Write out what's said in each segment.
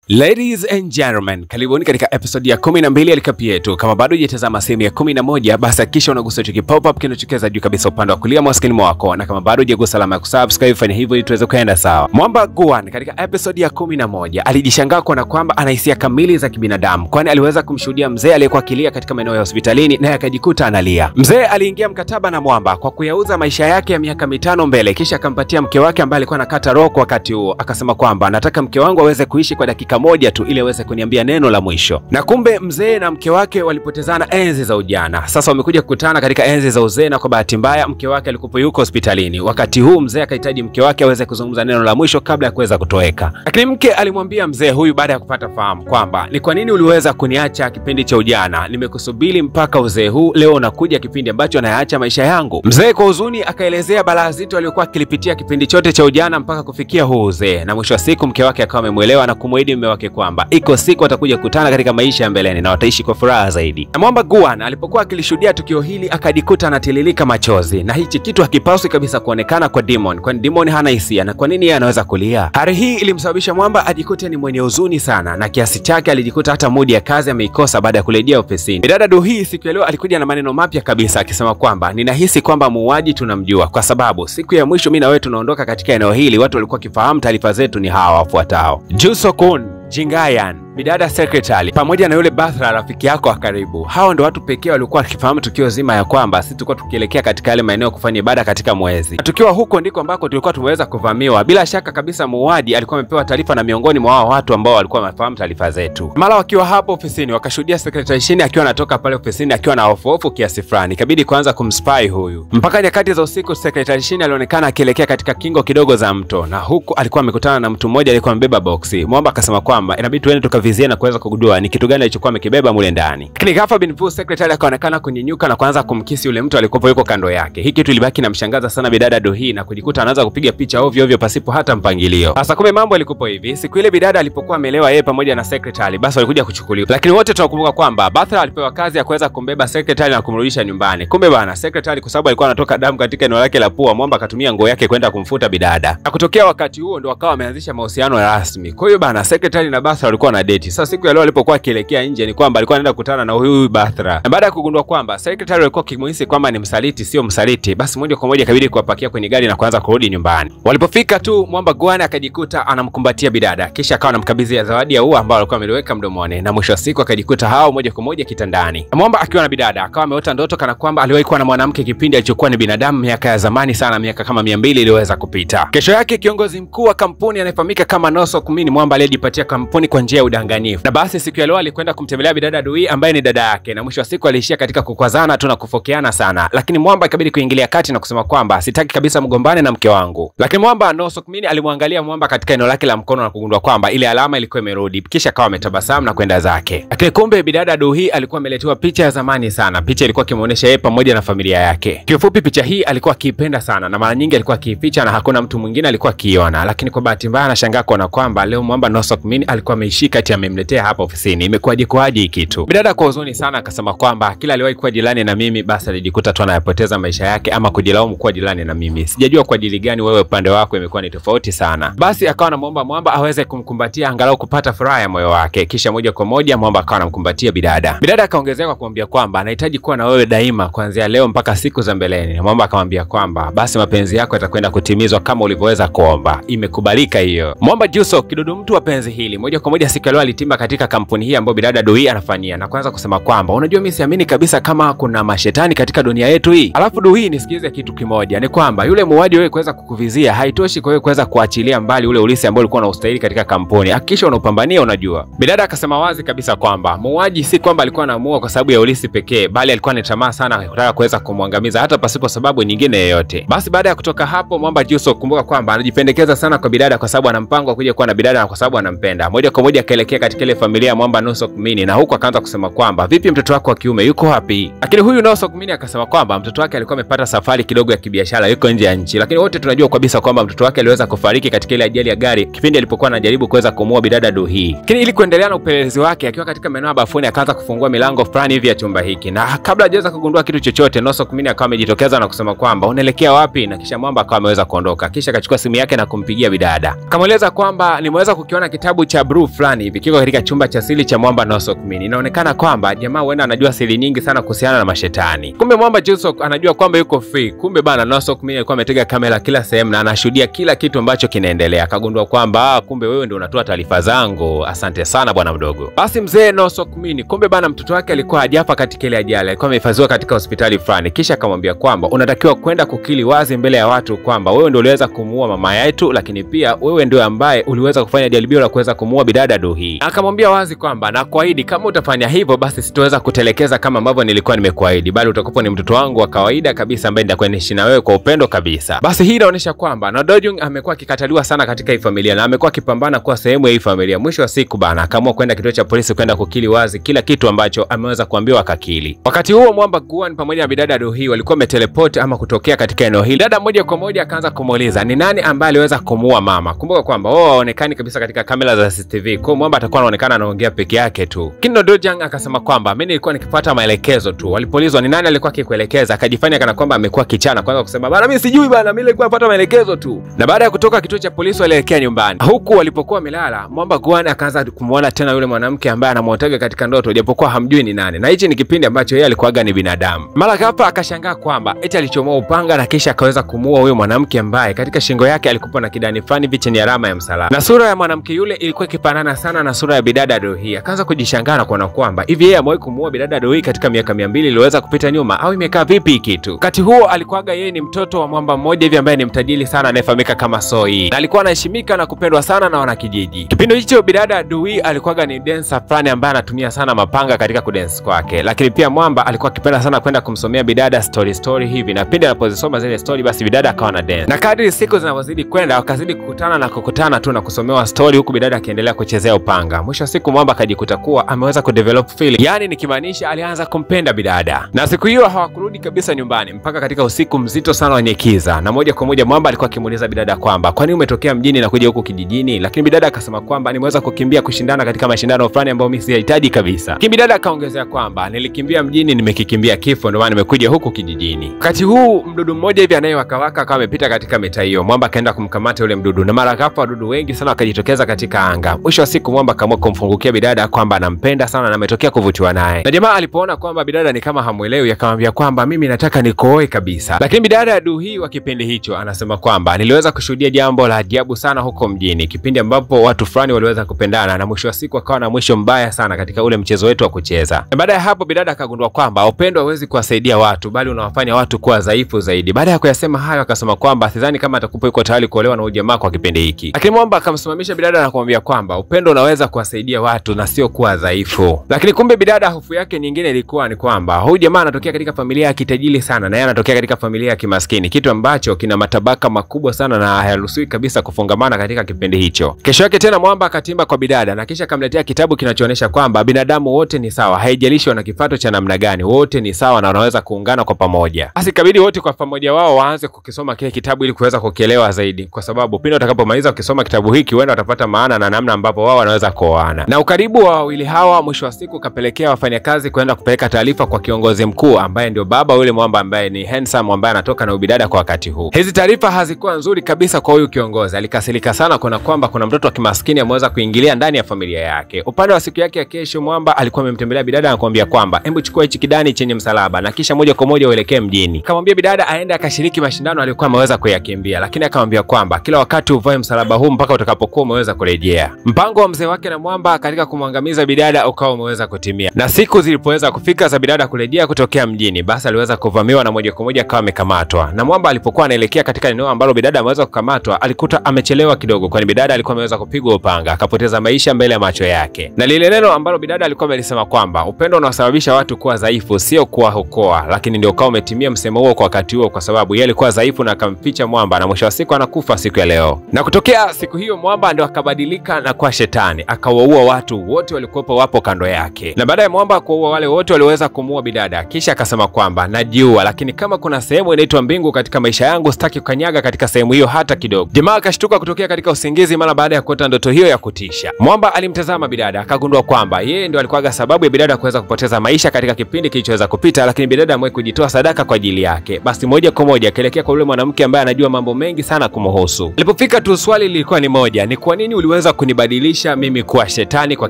Ladies and gentlemen, karibuni katika episode ya 12 ya Likapi Yetu. Kama bado hujatazama sehemu ya 11, basi hakikisha unagusa hicho pop-up kinachokeza juu kabisa upande wa kulia mwa screen mwako, na kama bado hujagusa alama ya kusubscribe, fanya hivyo ili tuweze kwenda sawa. Mwamba Guan katika episode ya 11 alijishangaa kuona kwamba ana hisia kamili za kibinadamu, kwani aliweza kumshuhudia mzee aliyekuwa akilia katika maeneo ya hospitalini na akajikuta analia. Mzee aliingia mkataba na Mwamba kwa kuyauza maisha yake ya miaka 5 mbele, kisha akampatia mke wake ambaye alikuwa anakata roho wakati huo. Akasema kwamba nataka mke wangu aweze kuishi kwa dakika moja tu ili aweze kuniambia neno la mwisho. Na kumbe mzee na mke wake walipotezana enzi za ujana. Sasa wamekuja kukutana katika enzi za uzee, na kwa bahati mbaya mke wake alikuwa yuko hospitalini. Wakati huu mzee akahitaji mke wake aweze kuzungumza neno la mwisho kabla ya kuweza kutoweka. Lakini mke alimwambia mzee huyu baada ya kupata fahamu kwamba ni kwa nini uliweza kuniacha kipindi cha ujana? Nimekusubiri mpaka uzee huu, leo unakuja kipindi ambacho nayaacha maisha yangu. Mzee kwa huzuni akaelezea balaa zito aliyokuwa akilipitia kipindi chote cha ujana mpaka kufikia huu uzee, na mwisho wa siku mke wake akawa amemuelewa na kumwahidi mume wake kwamba iko siku atakuja kukutana katika maisha ya mbeleni na wataishi kwa furaha zaidi. Na Mwamba Guan alipokuwa akilishuhudia tukio hili akajikuta anatililika machozi, na hichi kitu hakipaswi kabisa kuonekana kwa Demon, kwani Demon hana hisia, na kwa nini yeye anaweza kulia? Hali hii ilimsababisha Mwamba ajikute ni mwenye huzuni sana, na kiasi chake alijikuta hata mudi ya kazi ameikosa baada ya kurejea ofisini. Bidada Duhi siku ya leo alikuja na maneno mapya kabisa akisema kwamba ninahisi kwamba muuaji tunamjua, kwa sababu siku ya mwisho mimi na wewe tunaondoka katika eneo hili watu walikuwa kifahamu taarifa zetu ni hawa wafuatao: Jusokun, Jingayan, Bidada Secretary pamoja na yule Batra rafiki yako wa karibu. Hao ndio watu pekee walikuwa wakifahamu tukio zima ya kwamba sisi tulikuwa tukielekea katika yale maeneo kufanya ibada katika mwezi. Na tukiwa huko ndiko ambako tulikuwa tumeweza kuvamiwa. Bila shaka kabisa muuaji alikuwa amepewa taarifa na miongoni mwa hao watu ambao walikuwa wamefahamu taarifa zetu. Mara wakiwa hapo ofisini wakashuhudia Secretary Shini akiwa anatoka pale ofisini akiwa na hofu kiasi fulani. Ikabidi kuanza kumspy huyu. Mpaka nyakati za usiku Secretary Shini alionekana akielekea katika kingo kidogo za mto, na huku alikuwa amekutana na mtu mmoja aliyekuwa amebeba boksi. Mwamba akasema kwamba inabidi tuende tukavizia na kuweza kugundua ni kitu gani alichokuwa amekibeba mule ndani. Lakini ghafla bin Vu Secretary akaonekana kunyenyuka na kuanza kumkisi yule mtu aliyekuwa yuko kando yake. Hiki kitu ilibaki na mshangaza sana Bidada Duhi, na kujikuta anaanza kupiga picha ovyo ovyo pasipo hata mpangilio. Sasa kumbe mambo yalikuwa hivi: siku ile Bidada alipokuwa amelewa yeye pamoja na Secretary, basi walikuja kuchukuliwa. Lakini wote tunakumbuka kwamba Batra alipewa kazi ya kuweza kumbeba Secretary na kumrudisha nyumbani. Kumbe bana Secretary kwa sababu alikuwa anatoka damu katika eneo lake la pua, Mwamba akatumia nguo yake kwenda kumfuta Bidada. Na kutokea wakati huo ndo wakawa wameanzisha mahusiano rasmi. Kwa hiyo bana Secretary na Batra walikuwa na date. Sasa siku ya leo alipokuwa akielekea nje ni kwamba alikuwa anaenda kukutana na huyu Batra. Na baada ya kugundua kwamba Secretary alikuwa kimuhisi kwamba ni msaliti sio msaliti, basi moja kwa moja ikabidi kuwapakia kwenye gari na kuanza kurudi nyumbani. Walipofika tu Mwamba Guan akajikuta anamkumbatia Bidada, kisha akawa anamkabidhi zawadi ya ua ambao alikuwa ameliweka mdomoni, na mwisho wa siku akajikuta hao moja kwa moja kitandani. Na Mwamba akiwa na Bidada akawa ameota ndoto kana kwamba aliwahi kuwa na mwanamke kipindi alichokuwa ni binadamu miaka ya zamani sana, miaka kama 200 iliweza kupita. Kesho yake kiongozi mkuu wa kampuni anayefahamika kama Nosok Mini Mwamba alijipatia kampuni kwa njia ya udanganyifu. Na basi siku ya leo alikwenda kumtembelea Bidada Duhi ambaye ni dada yake, na mwisho wa siku aliishia katika kukwazana tu na kufokeana sana. Lakini Mwamba ikabidi kuingilia kati na kusema kwamba sitaki kabisa mgombane na mke wangu. Lakini Mwamba Nosok Mini alimwangalia Mwamba katika eneo lake la mkono na kugundua kwamba ile alama ilikuwa imerudi, kisha akawa ametabasamu na kwenda zake. Lakini kumbe Bidada Duhi alikuwa ameletewa picha ya zamani sana. Picha ilikuwa kimuonesha yeye pamoja na familia yake. Kiufupi picha hii alikuwa akiipenda sana, na mara nyingi alikuwa akiificha na hakuna mtu mwingine alikuwa akiiona. Lakini kwa bahati mbaya anashangaa kuona kwamba leo Mwamba Nosok Mini alikuwa ameishika ati amemletea hapa ofisini. Imekuwaje hii kitu? Bidada kwa huzuni sana akasema kwamba kila aliwahi kuwa jirani na mimi basi alijikuta tu anayapoteza maisha yake, ama kujilaumu kuwa jirani na mimi. Sijajua kwa ajili gani wewe upande wako imekuwa ni tofauti sana. Basi akawa anamuomba Mwamba aweze kumkumbatia angalau kupata furaha ya moyo wake, kisha moja kwa moja Mwamba akawa anamkumbatia Bidada. Bidada akaongezea kwa kumwambia kwamba anahitaji kuwa na wewe daima kuanzia leo mpaka siku za mbeleni. Na Mwamba akamwambia kwamba basi mapenzi yako yatakwenda kutimizwa kama ulivyoweza kuomba. Imekubalika hiyo. Mwamba Juso kidudu mtu wa penzi hili moja kwa moja siku leo alitimba katika kampuni hii ambayo Bidada Duhi anafanyia, na kwanza kusema kwamba unajua mimi siamini kabisa kama kuna mashetani katika dunia yetu hii. Alafu Duhi nisikize kitu kimoja, ni kwamba yule muuaji wewe kuweza kukuvizia haitoshi kwa wewe kuweza kuachilia mbali ule ulisi ambao ulikuwa unastahili katika kampuni. Hakikisha unapambania unajua. Bidada akasema wazi kabisa kwamba muuaji si kwamba alikuwa anamuua kwa sababu ya ulisi pekee, bali alikuwa ni tamaa sana kutaka kuweza kumwangamiza hata pasipo sababu nyingine yoyote. Basi baada ya kutoka hapo Mwamba Juso kumbuka kwamba anajipendekeza sana kwa Bidada kwa sababu ana mpango wa kuja kuwa na Bidada na kwa sababu anampenda. Moja kwa moja akaelekea katika ile familia ya Mwamba Nosok Mini, na huko akaanza kusema kwamba vipi mtoto wako wa kiume yuko wapi? Lakini huyu Nosok Mini akasema kwamba mtoto wake alikuwa amepata safari kidogo ya kibiashara, yuko nje ya nchi. Lakini wote tunajua kabisa kwamba mtoto wake aliweza kufariki katika ile ajali ya gari kipindi alipokuwa anajaribu kuweza kumuua Bidada Duhi. Lakini ili kuendelea na upelelezi wake akiwa katika maeneo ya bafuni akaanza kufungua milango fulani hivi ya chumba hiki, na kabla hajaweza kugundua kitu chochote Nosok Mini akawa amejitokeza na kusema kwamba unaelekea wapi? Na kisha Mwamba akawa ameweza kuondoka, kisha akachukua simu yake na kumpigia Bidada. Akamweleza kwamba nimeweza kukiona kitabu cha Brew fulani hivi hivi kiko katika chumba cha siri cha Mwamba na Sokmin. Inaonekana kwamba jamaa huenda anajua siri nyingi sana kuhusiana na mashetani. Kumbe Mwamba Jusok anajua kwamba yuko free. Kumbe bana na Sokmin alikuwa ametega kamera kila sehemu na anashuhudia kila kitu ambacho kinaendelea. Akagundua kwamba kumbe wewe ndio unatoa taarifa zangu. Asante sana bwana mdogo. Basi mzee na Sokmin, kumbe bana mtoto wake alikuwa hajafa katika ile ajali. Alikuwa amehifadhiwa katika hospitali fulani. Kisha akamwambia kwamba unatakiwa kwenda kukili wazi mbele ya watu kwamba wewe ndio uliweza kumuua mama yetu, lakini pia wewe ndio ambaye uliweza kufanya jaribio la kuweza kumuua bidada Duhi. Akamwambia wazi kwamba nakuahidi kama utafanya hivyo basi sitoweza kutelekeza kama ambavyo nilikuwa nimekuahidi, bali utakuwa ni mtoto wangu wa kawaida kabisa ambaye nitakuwa niishi na wewe kwa upendo kabisa. Basi hii inaonyesha kwamba na Dojung amekuwa akikataliwa sana katika hii familia na amekuwa akipambana kuwa sehemu ya hii familia. Mwisho wa siku bana akaamua kwenda kituo cha polisi kwenda kukili wazi kila kitu ambacho ameweza kuambiwa akakili. Wakati huo Mwamba Guan pamoja na bidada Duhi walikuwa wameteleport ama kutokea katika eneo hili. Dada moja kwa moja akaanza kumuuliza ni nani ambaye aliweza kumuua mama. Kumbuka kwamba wao waonekani kabisa katika kamera za CCTV. Kwa Mwamba atakuwa anaonekana anaongea peke yake tu. Kindo Dojang akasema kwamba mimi nilikuwa nikifuata maelekezo tu. Walipoulizwa ni nani alikuwa akikuelekeza, akajifanya kana kwamba amekuwa kichana, kwanza kusema bana mimi sijui bana, mimi nilikuwa nafuata maelekezo tu. Na baada ya kutoka kituo cha polisi walielekea nyumbani. Huku walipokuwa wamelala, Mwamba Guan akaanza kumuona tena yule mwanamke ambaye anamuotaga katika ndoto japokuwa hamjui ni nani. Na hichi ni kipindi ambacho yeye alikuwaga ni binadamu. Mara ghafla akashangaa kwamba eti alichomoa upanga na kisha akaweza kumuua huyo mwanamke ambaye katika shingo yake alikuwa na kidani fulani chenye alama ya msalaba. Na sura ya mwanamke yule ilikuwa ikifanana sana na sura ya bidada Duhi. Akaanza kujishangaa na kuona kwamba hivi yeye amewahi kumuua bidada Duhi katika miaka 200 iliyoweza kupita nyuma au imekaa vipi kitu. Wakati huo alikuwaga yeye ni mtoto wa mwamba mmoja hivi ambaye ni mtajiri sana anayefahamika kama Soi. Na alikuwa anaheshimika na kupendwa sana na wanakijiji. Kipindi hicho bidada Duhi alikuwaga ni dancer fulani ambaye anatumia sana mapanga katika kudance kwake. Lakini pia Mwamba alikuwa akipenda sana kwenda kumsomea bidada story hivi, na pindi anapozisoma zile story basi bidada akawa na dance. Na kadri siku zinazozidi kwenda wakazidi kukutana tu na kusomewa story huku bidada akiendelea kuchezea upanga. Mwisho wa siku Mwamba akajikuta kuwa ameweza kudevelop feeling. Yaani nikimaanisha alianza kumpenda bidada. Na siku hiyo hawakurudi kabisa nyumbani mpaka katika usiku mzito sana wenye kiza. Na moja kwa moja Mwamba alikuwa akimuuliza bidada kwamba kwani umetokea mjini na kuja huku kijijini? Lakini bidada akasema kwamba nimeweza kukimbia kushindana katika mashindano fulani ambayo mimi sihitaji kabisa. Lakini bidada akaongezea kwamba nilikimbia mjini nimekikimbia kifo ndio maana nimekuja huku kijijini. Wakati huu mdudu mmoja hivi anayewakawaka akawa amepita katika mita hiyo. Mwamba akaenda kumkamata yule mdudu na mara ghafla wadudu wengi sana wakajitokeza katika anga. Mwisho wa siku Mwamba akaamua kumfungukia bidada kwamba anampenda sana na ametokea kuvutiwa naye. Na jamaa alipoona kwamba bidada ni kama hamuelewi akamwambia kwamba mimi nataka nikooe kabisa. Lakini bidada ya Duhi wa kipindi hicho anasema kwamba niliweza kushuhudia jambo la ajabu sana huko mjini, kipindi ambapo watu fulani waliweza kupendana na mwisho wa siku akawa na mwisho mbaya sana katika ule mchezo wetu wa kucheza. Na baada ya hapo bidada akagundua kwamba upendo hauwezi kuwasaidia watu bali unawafanya watu kuwa dhaifu zaidi. Baada ya kuyasema hayo akasema kwamba sidhani kama atakupa yuko tayari kuolewa na ujamaa kwa kipindi hiki. Lakini Mwamba akamsimamisha bidada na kumwambia kwamba upendo unaweza kuwasaidia watu na sio kuwa dhaifu. Lakini kumbe bidada hofu yake nyingine ilikuwa ni kwamba huyu jamaa anatokea katika familia ya kitajiri sana na yeye anatokea katika familia ya kimaskini, kitu ambacho kina matabaka makubwa sana na hayaruhusiwi kabisa kufungamana katika kipindi hicho. Kesho yake tena Mwamba akatimba kwa bidada na kisha akamletea kitabu kinachoonyesha kwamba binadamu wote ni sawa, haijalishi wana kipato cha namna gani, wote ni sawa na wanaweza kuungana kwa pamoja. Basi ikabidi wote kwa pamoja wao waanze kukisoma kile kitabu ili kuweza kukielewa zaidi, kwa sababu pindi utakapomaliza ukisoma kitabu hiki huenda utapata maana na namna ambapo wao wanaweza kuoana. Na ukaribu wa wawili hawa mwisho wa siku kapelekea wafanyakazi kwenda kupeleka taarifa kwa kiongozi mkuu ambaye ndio baba yule Mwamba ambaye ni handsome ambaye anatoka na ubidada kwa wakati huu. Hizi taarifa hazikuwa nzuri kabisa kwa huyu kiongozi. Alikasirika sana kuna kwamba kuna mtoto wa kimaskini ameweza kuingilia ndani ya familia yake. Upande wa siku yake ya kesho Mwamba alikuwa amemtembelea bidada na kumwambia kwamba hebu chukua hichi kidani chenye msalaba na kisha moja kwa moja uelekee mjini. Akamwambia bidada aende akashiriki mashindano alikuwa ameweza kuyakimbia, lakini akamwambia kwamba kila wakati uvae msalaba huu mpaka utakapokuwa umeweza kurejea. Mpango wa mzee wake na Mwamba katika kumwangamiza bidada ukawa umeweza kutimia. Na siku zilipoweza kufika za bidada kurejea kutokea mjini, basi aliweza kuvamiwa na moja kwa moja akawa amekamatwa. Na Mwamba alipokuwa anaelekea katika eneo ambalo bidada ameweza kukamatwa, alikuta amechelewa kidogo kwani bidada alikuwa ameweza kupigwa upanga, akapoteza maisha mbele ya macho yake. Na lile neno ambalo bidada alikuwa amelisema kwamba upendo unasababisha watu kuwa dhaifu sio kuwaokoa, lakini ndio ukawa umetimia msemo huo kwa wakati huo, kwa sababu yeye alikuwa dhaifu na akamficha Mwamba na mwisho wa siku anakufa siku ya leo. Na kutokea siku hiyo Mwamba ndio akabadilika na kuwa shetani, akawaua watu wote walikuwepo wapo kando yake. Na baada ya Mwamba kuua wale wote waliweza kumuua bidada, kisha akasema kwamba najiua, lakini kama kuna sehemu inaitwa mbingu katika maisha yangu sitaki kukanyaga katika sehemu hiyo hata kidogo. Jamaa akashtuka kutokea katika usingizi mara baada ya kuota ndoto hiyo ya kutisha. Mwamba alimtazama bidada akagundua kwamba yeye ndio alikuwa sababu ya bidada kuweza kupoteza maisha katika kipindi kilichoweza kupita, lakini bidada ambaye kujitoa sadaka kwa ajili yake. Basi moja kwa moja akaelekea kwa yule mwanamke ambaye anajua mambo mengi sana kumhusu. Alipofika tu swali lilikuwa ni moja, ni kwa nini uliweza kunibadilisha mimi kuwa shetani kwa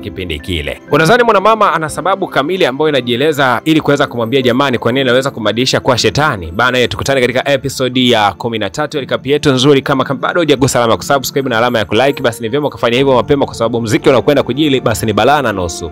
kipindi kile. Unadhani mwanamama ana sababu kamili ambayo inajieleza ili kuweza kumwambia jamani kwa nini anaweza kumbadilisha kuwa shetani? Bana, tukutane katika episode ya 13 ya recap yetu nzuri. Kama bado hujagusa alama ya kusubscribe na alama ya kulike, basi ni vyema kufanya hivyo mapema, kwa sababu muziki unakwenda kujili basi ni balaa na nusu.